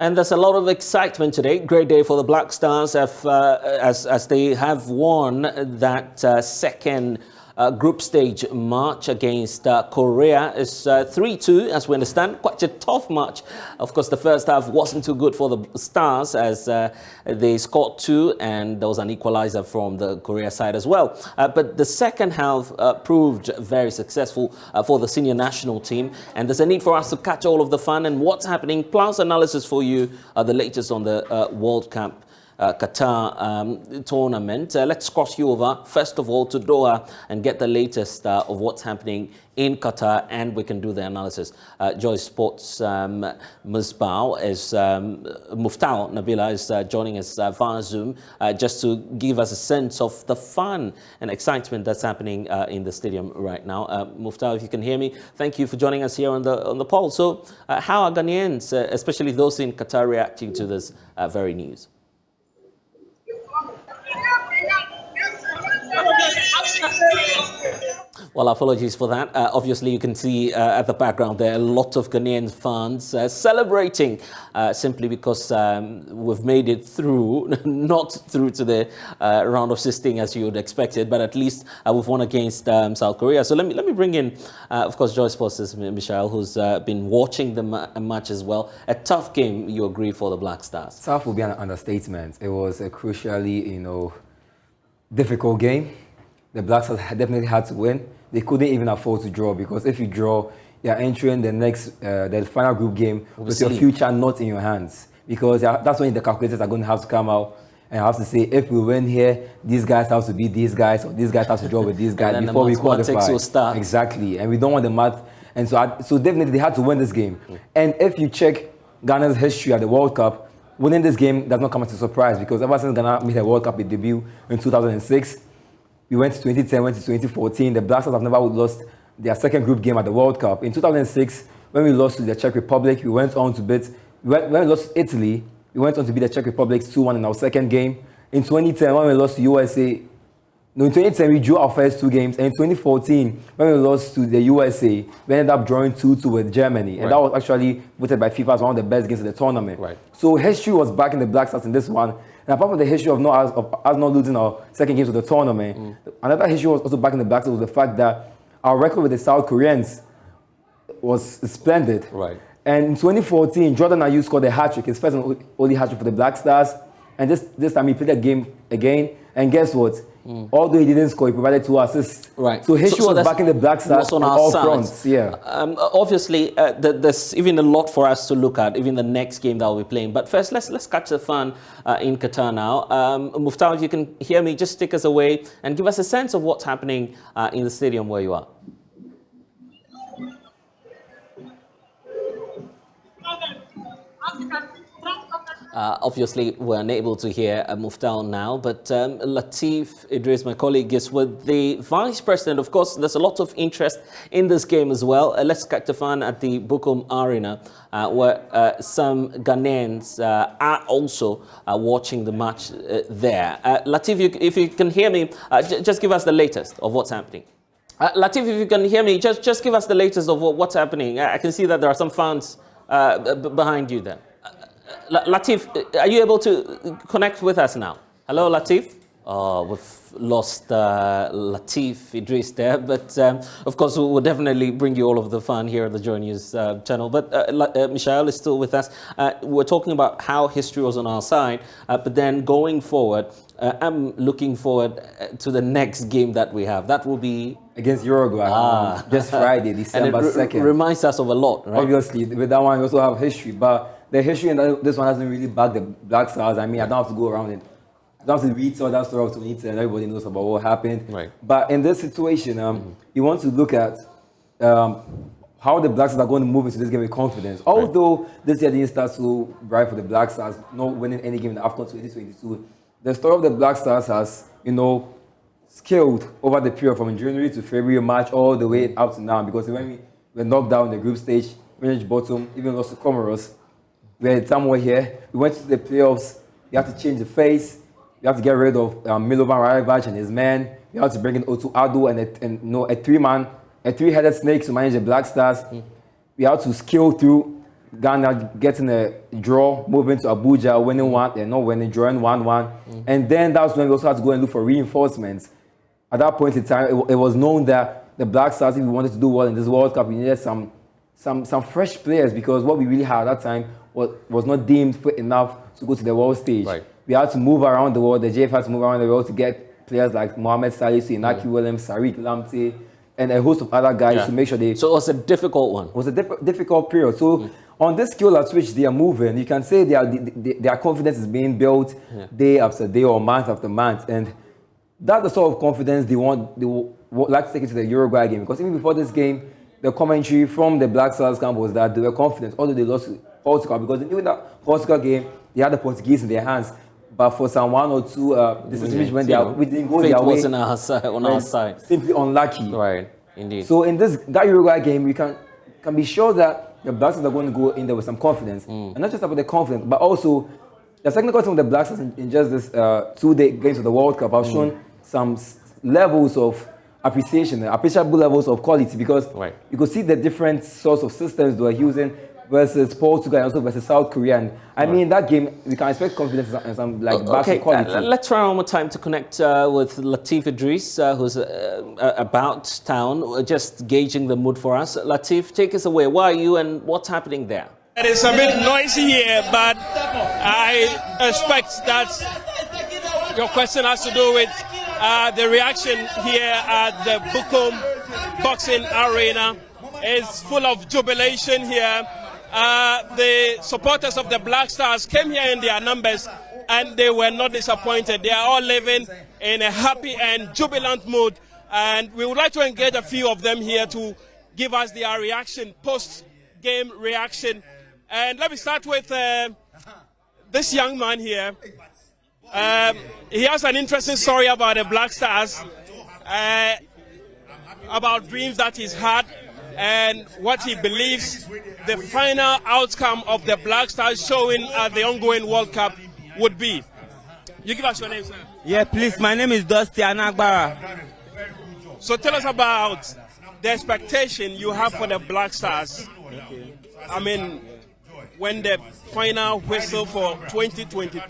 And there's a lot of excitement today. Great day for the Black Stars as they have won that second group stage match against Korea. It's 3-2 as we understand. Quite a tough match. Of course, the first half wasn't too good for the Stars as they scored 2 and there was an equalizer from the Korea side as well. But the second half proved very successful for the senior national team. And there's a need for us to catch all of the fun and what's happening, plus analysis for you, the latest on the World Cup Qatar tournament. Let's cross you over, first of all, to Doha and get the latest of what's happening in Qatar, and we can do the analysis. Joy Sports Musbao is Muftao Nabila is joining us via Zoom just to give us a sense of the fun and excitement that's happening in the stadium right now. Muftao, if you can hear me, thank you for joining us here on the poll. So, how are Ghanaians, especially those in Qatar, reacting to this very news? Well, apologies for that. Obviously, you can see at the background there a lot of Ghanaian fans celebrating simply because we've made it through, not through to the round of 16 as you would expect it, but at least we've won against South Korea. So let me bring in, of course, Joy Sports' Michelle, who's been watching the match as well. A tough game, you agree, for the Black Stars? Tough would be an understatement. It was a crucially, difficult game. The Black Stars definitely had to win. They couldn't even afford to draw, because if you draw, you're entering the final group game with your future not in your hands. Because that's when the calculators are going to have to come out and have to say, if we win here, these guys have to beat these guys, or these guys have to draw with these guys before we qualify. Exactly, and we don't want the math. And so definitely they had to win this game. And if you check Ghana's history at the World Cup, winning this game does not come as a surprise, because ever since Ghana made a World Cup debut in 2006, we went to 2010, went to 2014. The Black Stars have never lost their second group game at the World Cup. In 2006, when we lost to the Czech Republic, we went on to beat, when we lost to Italy, we went on to beat the Czech Republic 2-1 in our second game. In 2010, when we lost to USA, no, in 2010, we drew our first 2 games. And in 2014, when we lost to the USA, we ended up drawing 2-2 with Germany. And that was actually voted by FIFA as one of the best games of the tournament. So history was back in the Black Stars in this one. And apart from the history of us not losing our second games of the tournament, another history was also back in the Black Stars was the fact that our record with the South Koreans was splendid. And in 2014, Jordan Ayew scored a hat-trick, his first and only hat-trick for the Black Stars. And this time he played the game again. And guess what? Although he didn't score, he provided 2 assists. So history was back in the Black Stars on all fronts. Obviously, there's even a lot for us to look at, even the next game that we'll be playing. But first, let's catch the fun in Qatar now. Muftao, if you can hear me, just take us away and give us a sense of what's happening in the stadium where you are. Obviously, we're unable to hear Muftao now, but Latif Idris, my colleague, is with the Vice President. Of course, there's a lot of interest in this game as well. Let's catch the fun at the Bukom Arena, where some Ghanaians are also watching the match there. Latif, if you can hear me, just give us the latest of what's happening. Latif, if you can hear me, just give us the latest of what's happening. I can see that there are some fans behind you there. Latif, are you able to connect with us now? Hello, Latif. We've lost Latif Idris there, but of course we'll definitely bring you all of the fun here at the Joy News channel. But Michelle is still with us. We're talking about how history was on our side, but then going forward, I'm looking forward to the next game that we have. That will be against Uruguay, this Friday, December 2nd. It reminds us of a lot, right? Obviously, with that one, we also have history, but the history in this one hasn't really backed the Black Stars. I mean, I don't have to go around it. I don't have to read all that story of 2010 and everybody knows about what happened. But in this situation, you want to look at how the Black Stars are going to move into this game with confidence. Although this year didn't start so bright for the Black Stars, not winning any game in the AFCON 2022, the story of the Black Stars has, scaled over the period from January to February, March, all the way up to now. Because when we were knocked down in the group stage, finished bottom, even lost to Comoros, we had somewhere here. We went to the playoffs. You have to change the face. You have to get rid of Milovan Rajevac and his man. You have to bring in Otu Ado and a three-headed snake to manage the Black Stars. We have to scale through Ghana getting a draw, moving to Abuja, winning one, and not winning, drawing 1-1. And then that's when we also had to go and look for reinforcements. At that point in time, it was known that the Black Stars, if we wanted to do well in this World Cup, we needed some fresh players, because what we really had at that time was not deemed fit enough to go to the world stage. Right. We had to move around the world. The JF had to move around the world to get players like Mohamed Salisu, Inaki Williams, Sariq Lamte, and a host of other guys to make sure they... So it was a difficult one. It was a difficult period. So on this scale at which they are moving, you can say their confidence is being built day after day or month after month. And that's the sort of confidence they would like to take into the Uruguay game. Because even before this game, the commentary from the Black Stars camp was that they were confident, although they lost to Portugal, because even that Portugal game, they had the Portuguese in their hands. But for some one or two decisions when we didn't go their way, wasn't on our side. Simply unlucky. Right, indeed. So in that Uruguay game, we can be sure that the Black Stars are going to go in there with some confidence. And not just about the confidence, but also the technical team of the Black Stars in just this 2-day games of the World Cup have shown some levels of appreciation, appreciable levels of quality, because you could see the different sorts of systems they were using versus Portugal and also versus South Korea. And I mean, that game, we can expect confidence and some basic quality. Let's try one more time to connect with Latif Idris, who's about town, just gauging the mood for us. Latif, take us away. Where are you and what's happening there? It's a bit noisy here, but I expect that your question has to do with the reaction here at the Bukom Boxing Arena. Is full of jubilation here. The supporters of the Black Stars came here in their numbers and they were not disappointed. They are all living in a happy and jubilant mood, and we would like to engage a few of them here to give us their reaction, post-game reaction. And let me start with this young man here. He has an interesting story about the Black Stars, about dreams that he's had, and what he believes the final outcome of the Black Stars showing at the ongoing World Cup would be. You give us your name, sir. Yeah, please. My name is Dusty Anagbara. So tell us about the expectation you have for the Black Stars. I mean, when the final whistle for 2022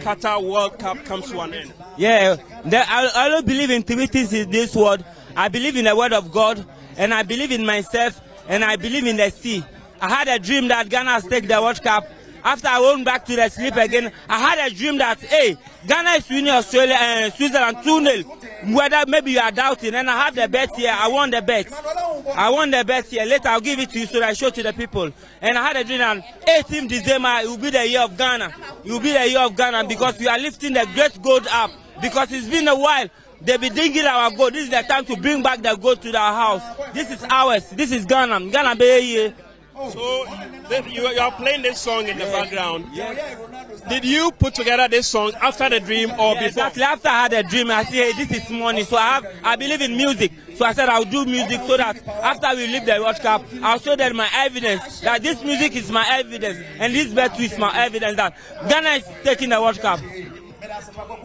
Qatar World Cup comes to an end. Yeah, I don't believe in 3 things in this world. I believe in the word of God, and I believe in myself, and I believe in the sea. I had a dream that Ghana has taken the World Cup. After I went back to the sleep again, I had a dream that, hey, Ghana is winning Australia and Switzerland 2-0. Whether maybe you are doubting, and I had the bet here. I won the bet. I won the bet here. Later I'll give it to you so that I show to the people. And I had a dream that 18th December it will be the year of Ghana. It will be the year of Ghana because we are lifting the great gold up. Because it's been a while. They be digging our gold. This is the time to bring back the gold to our house. This is ours. This is Ghana. Ghana be here. So you are playing this song in the background. Yes. Did you put together this song after the dream or before? Exactly. After I had a dream, I said, hey, this is money. So I believe in music. So I said I'll do music so that after we leave the World Cup, I'll show them my evidence that this music is my evidence and this bet is my evidence that Ghana is taking the World Cup.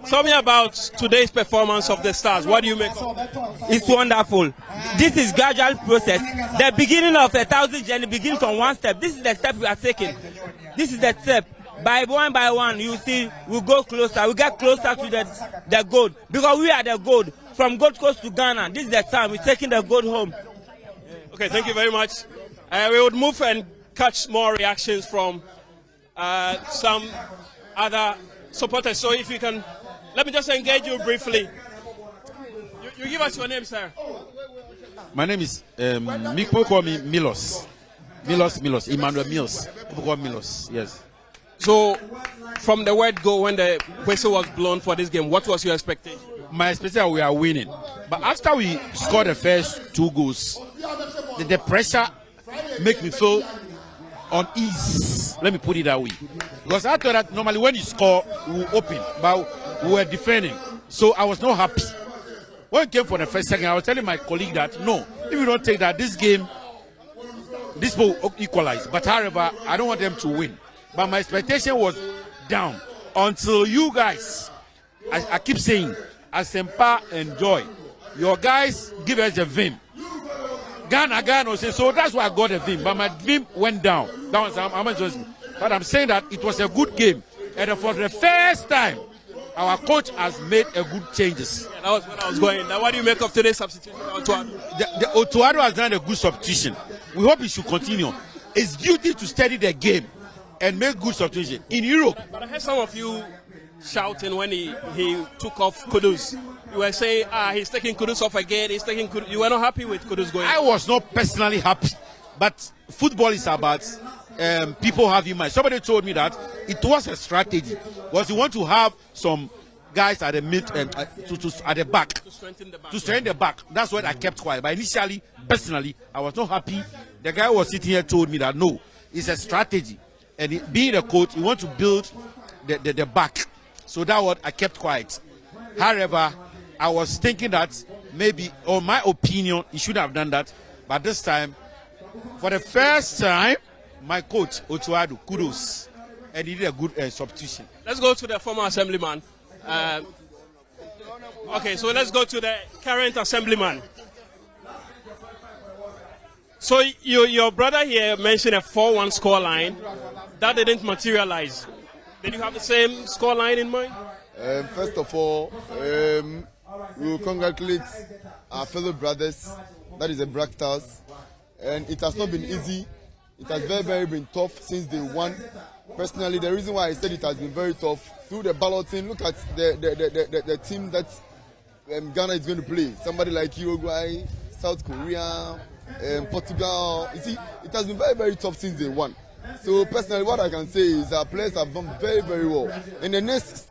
Tell me about today's performance of the Stars. What do you make of it? It's wonderful. This is gradual process. The beginning of 1,000 journey begins from one step. This is the step we are taking. This is the step. By one, you see, we go closer. We get closer to the gold. Because we are the gold. From Gold Coast to Ghana, this is the time. We're taking the gold home. Okay, thank you very much. We would move and catch more reactions from some other supporters. So if you can, let me just engage you briefly. You give us your name, sir. My name is, people call me Milos. Milos, Emmanuel Mills. People call Milos, yes. So, from the word go, when the whistle was blown for this game, what was your expectation? My expectation, we are winning. But after we scored the first 2 goals, the pressure make me feel unease. Let me put it that way. Because I thought that normally when you score, we will open. But we were defending. So I was not happy. When it came for the first second, I was telling my colleague that, no, if you don't take that, this game, this will equalize. But however, I don't want them to win. But my expectation was down until you guys, I keep saying, Asempa and Joy, your guys give us a vim. Ghana was saying, so that's why I got a vim. But my vim went down. That was how much was it? But I'm saying that it was a good game. And for the first time, our coach has made a good changes. Yeah, that was when I was going. Now, what do you make of today's substitution? The Otuado has done a good substitution. We hope he should continue. It's duty to study the game and make good substitution. In Europe. But I heard some of you shouting when he took off Kudus. You were saying, he's taking Kudus off again. He's taking Kudus. You were not happy with Kudus going. I was not personally happy. But football is about people have in mind. Somebody told me that it was a strategy. Was you want to have some guys at the mid at the back to strengthen the back. That's what I kept quiet. But initially, personally, I was not happy. The guy who was sitting here told me that no, it's a strategy, and being a coach, you want to build the back. So that what I kept quiet. However, I was thinking that maybe, or my opinion, he should have done that. But this time, for the first time, my coach, Otuado, kudos. And he did a good substitution. Let's go to the former assemblyman. Okay, so let's go to the current assemblyman. So your brother here mentioned a 4-1 scoreline. That didn't materialize. Did you have the same scoreline in mind? First of all, we will congratulate our fellow brothers, that is the Black Stars. And it has not been easy. It has very been tough since they won. Personally, the reason why I said it has been very tough, through the balloting, look at the team that Ghana is going to play. Somebody like Uruguay, South Korea, Portugal. You see, it has been very tough since they won. So personally, what I can say is our players have done very well. In the next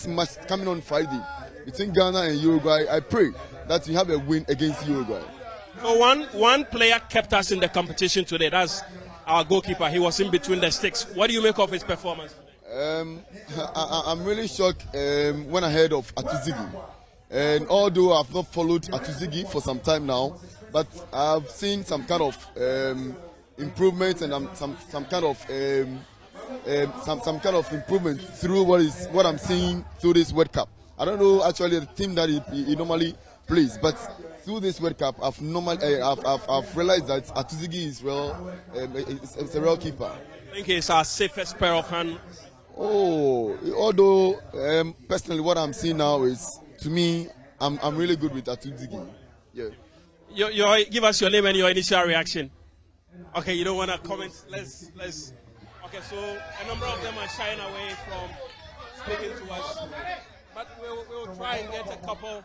match coming on Friday between Ghana and Uruguay, I pray that we have a win against Uruguay. So one player kept us in the competition today. That's our goalkeeper. He was in between the sticks. What do you make of his performance today? I'm really shocked when I heard of Atuzigi. And although I've not followed Atuzigi for some time now, but I've seen some kind of improvement and some kind of improvement through what I'm seeing through this World Cup. I don't know actually the team that he normally plays, but through this World Cup, I've realized that Atuzigi is it's a real keeper. I think he's our safest pair of hands. Oh, although personally, what I'm seeing now is, to me, I'm really good with Atuzigi. Yeah. Give us your name and your initial reaction. Okay, you don't want to comment. Let's. Okay, so a number of them are shying away from speaking to us, but we'll try and get a couple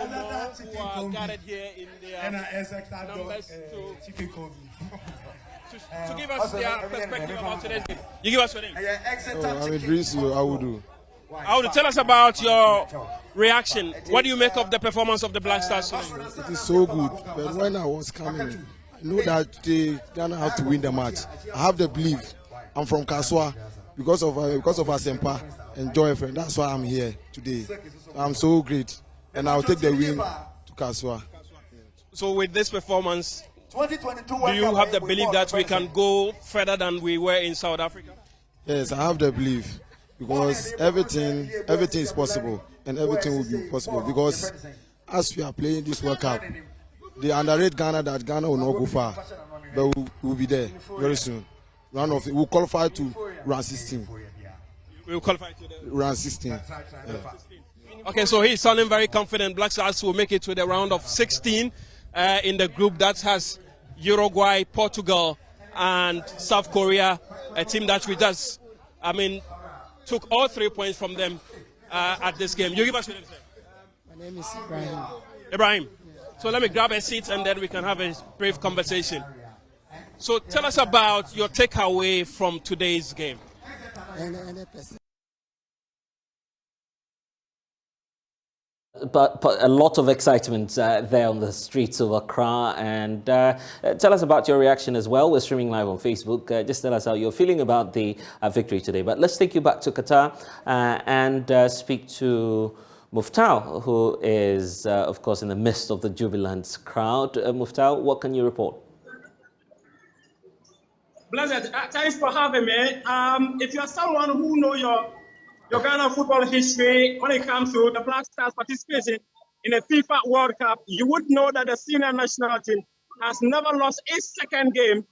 more who are gathered here in their numbers to give us their perspective about today's game. You give us your name. I'm Idris Awudu. Awudu, tell us about your reaction. What do you make of the performance of the Black Stars today? It is so good, but when I was coming, I know that Ghana have to win the match. I have the belief. I'm from Kaswa because of Asempa and Joy Friend. That's why I'm here today. I'm so great. And I'll take the win to Kaswa. So with this performance, do you have the belief that we can go further than we were in South Africa? Yes, I have the belief because everything is possible and everything will be possible because as we are playing this World Cup, they underrate Ghana that Ghana will not go far, but we'll be there very soon. We'll qualify to round 16. We'll qualify to the round 16. Yeah. Okay, so he's sounding very confident. Black Stars will make it to the round of 16 in the group that has Uruguay, Portugal, and South Korea, a team that we just, took all 3 points from them at this game. You give us your name, sir. My name is Ibrahim. Ibrahim. So let me grab a seat and then we can have a brief conversation. So tell us about your takeaway from today's game. But a lot of excitement there on the streets of Accra. And tell us about your reaction as well. We're streaming live on Facebook. Just tell us how you're feeling about the victory today. But let's take you back to Qatar and speak to Muftau, who is, of course, in the midst of the jubilant crowd. Muftau, what can you report? Blessed, thanks for having me. If you're someone who knows your Ghana football history when it comes to the Black Stars participating in a FIFA World Cup, you would know that the senior national team has never lost a second game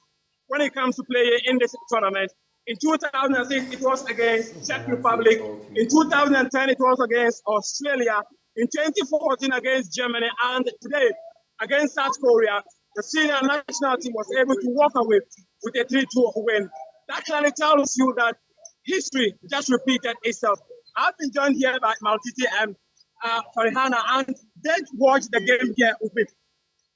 when it comes to playing in this tournament. In 2006, it was against Czech Republic. In 2010, it was against Australia. In 2014, against Germany. And today, against South Korea, the senior national team was able to walk away with a 3-2 win. That clearly tells you that history just repeated itself. I've been joined here by Maltiti and Farihana, and they watched the game here with me.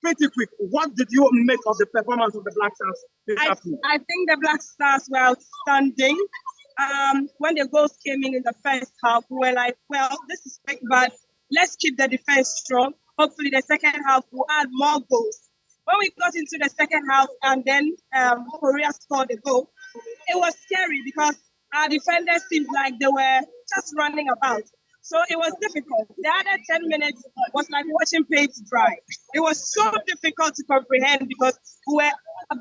Pretty quick, what did you make of the performance of the Black Stars this afternoon? I think the Black Stars were outstanding. When the goals came in the first half, we were like, well, this is quick, but let's keep the defense strong. Hopefully the second half will add more goals. When we got into the second half and then Korea scored a goal, it was scary because our defenders seemed like they were just running about. So it was difficult. The other 10 minutes was like watching paint dry. It was so difficult to comprehend because we were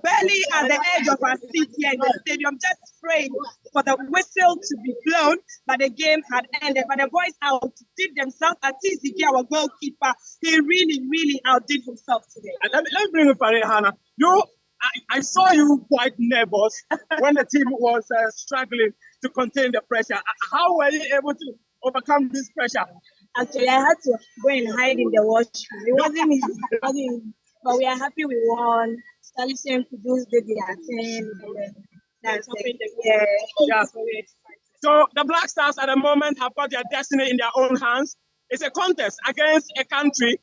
barely at the edge of our seat here in the stadium, just praying for the whistle to be blown, but the game had ended. But the boys outdid themselves. Atizigi, our goalkeeper, he really, really outdid himself today. And let me bring you Farihana. I saw you quite nervous when the team was struggling to contain the pressure. How were you able to overcome this pressure? Actually, I had to go and hide in the washroom. It wasn't easy, but we are happy we won. Stalison produced the 10, and then that's yeah. So the Black Stars at the moment have got their destiny in their own hands. It's a contest against a country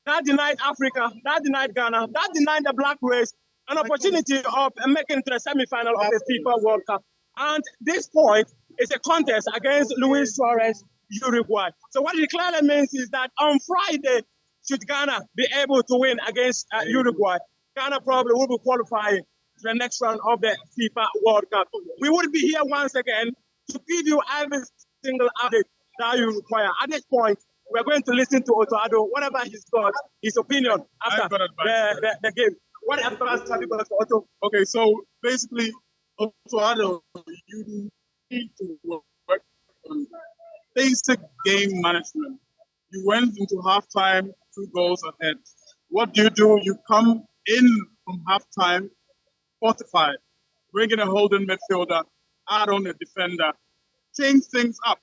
that denied Africa, that denied Ghana, that denied the black race an opportunity of making it to the semi-final of the FIFA World Cup. And this point is a contest against Luis Suarez, Uruguay. So what it clearly means is that on Friday, should Ghana be able to win against Uruguay, Ghana probably will be qualifying to the next round of the FIFA World Cup. We would be here once again to give you every single update that you require. At this point, we're going to listen to Otto, whatever he's got, his opinion after the game. What advice have you got for Otto? Okay, so basically, Otto, you need to work on basic game management. You went into halftime 2 goals ahead. What do? You come in from halftime fortified, bring in a holding midfielder, add on a defender, change things up.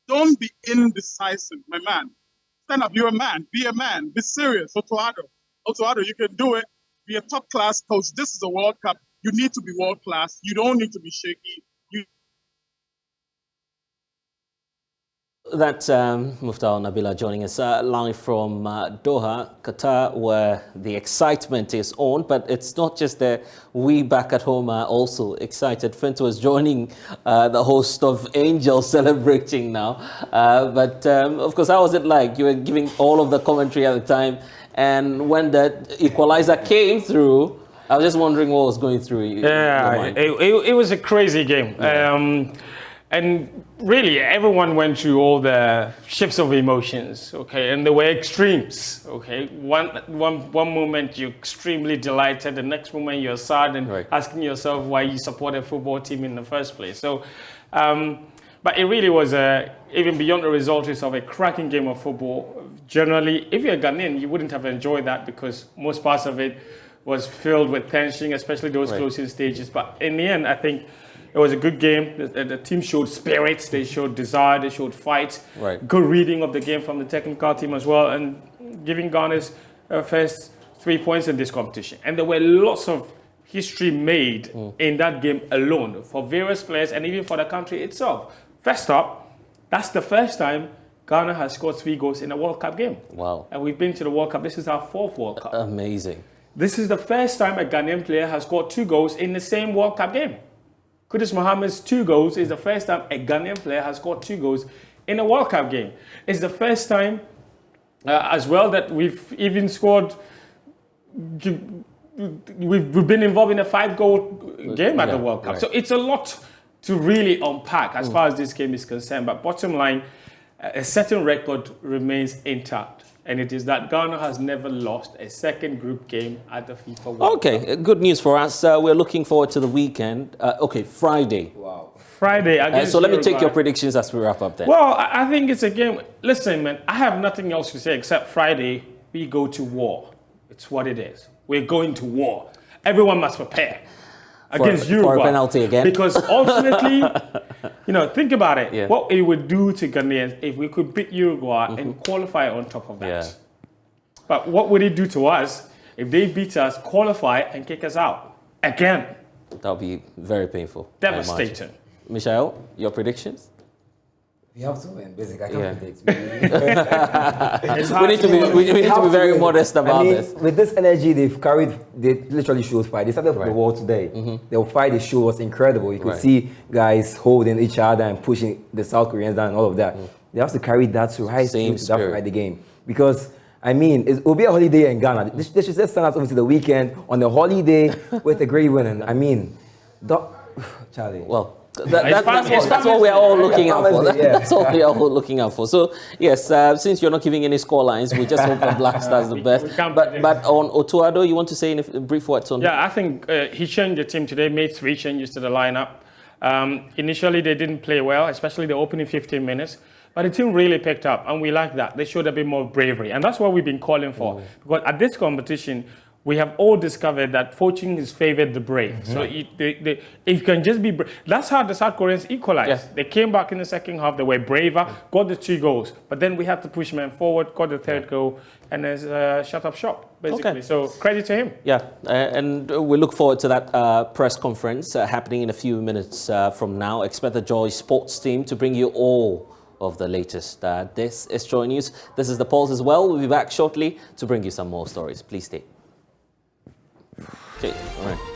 Don't be indecisive, my man. Stand up, you're a man. Be a man. Be serious. Otto, you can do it. Be a top-class coach. This is a World Cup. You need to be world-class. You don't need to be shaky. That's Muftar Nabila joining us live from Doha, Qatar, where the excitement is on. But it's not just there. We back at home are also excited. Fent was joining the host of Angels celebrating now. But of course, how was it like? You were giving all of the commentary at the time. And when the equalizer came through, I was just wondering what was going through your mind. It was a crazy game. Yeah. And really, everyone went through all the shifts of emotions, okay? And there were extremes, okay? One moment you're extremely delighted, the next moment you're sad and asking yourself why you support a football team in the first place. So, but it really was, even beyond the result, of a cracking game of football. Generally, if you're a Ghanaian, you wouldn't have enjoyed that because most parts of it was filled with tension, especially those closing stages. But in the end, I think it was a good game. The team showed spirit, they showed desire, they showed fight. Good reading of the game from the technical team as well, and giving Ghana's first 3 points in this competition. And there were lots of history made in that game alone for various players and even for the country itself. First up, that's the first time Ghana has scored 3 goals in a World Cup game. Wow. And we've been to the World Cup. This is our 4th World Cup. Amazing. This is the first time a Ghanaian player has scored 2 goals in the same World Cup game. Kudus Mohammed's 2 goals is the first time a Ghanaian player has scored 2 goals in a World Cup game. It's the first time as well that we've even scored, we've been involved in a 5-goal game at the World Cup. So it's a lot to really unpack as far as this game is concerned. But bottom line, a certain record remains intact. And it is that Ghana has never lost a second group game at the FIFA World Cup. Okay, good news for us. We're looking forward to the weekend. Friday. Wow. Friday against So let me take Uruguay. your predictions as we wrap up then. Well, I think it's a game. Listen, man, I have nothing else to say except Friday, we go to war. It's what it is. We're going to war. Everyone must prepare against Uruguay. For a penalty again. Because ultimately, think about it. Yeah. What it would do to Ghanaians if we could beat Uruguay and qualify on top of that. Yeah. But what would it do to us if they beat us, qualify, and kick us out again? That'll be very painful. I imagine. Devastating. Michelle, your predictions? We have to win, basically. I Yeah. can't predict. We need to be very modest about this. With this energy they've carried, they literally showed fight. They started the war today. The fight they showed was incredible. You could see guys holding each other and pushing the South Koreans down and all of that. They have to carry that to rise to that fight the game. Because, it will be a holiday in Ghana. They should just send us over to the weekend on the holiday with a great win. Charlie. Well, that's what we are all looking out for. That's what we are all looking out for. So, yes, since you're not giving any score lines, we just hope the Black Stars the best. But on Otuado, you want to say in brief words on? Yeah, I think he changed the team today, made 3 changes to the lineup. Initially, they didn't play well, especially the opening 15 minutes. But the team really picked up, and we like that. They showed a bit more bravery, and that's what we've been calling for. Because at this competition, we have all discovered that fortune is favored the brave. So if you can just be brave. That's how the South Koreans equalized. Yeah. They came back in the second half, they were braver, got the 2 goals. But then we had to push men forward, got the 3rd goal, and there's shut up shop, basically. Okay. So credit to him. Yeah, and we look forward to that press conference happening in a few minutes from now. Expect the Joy Sports team to bring you all of the latest. This is Joy News. This is The Pulse as well. We'll be back shortly to bring you some more stories. Please stay. Okay, all right.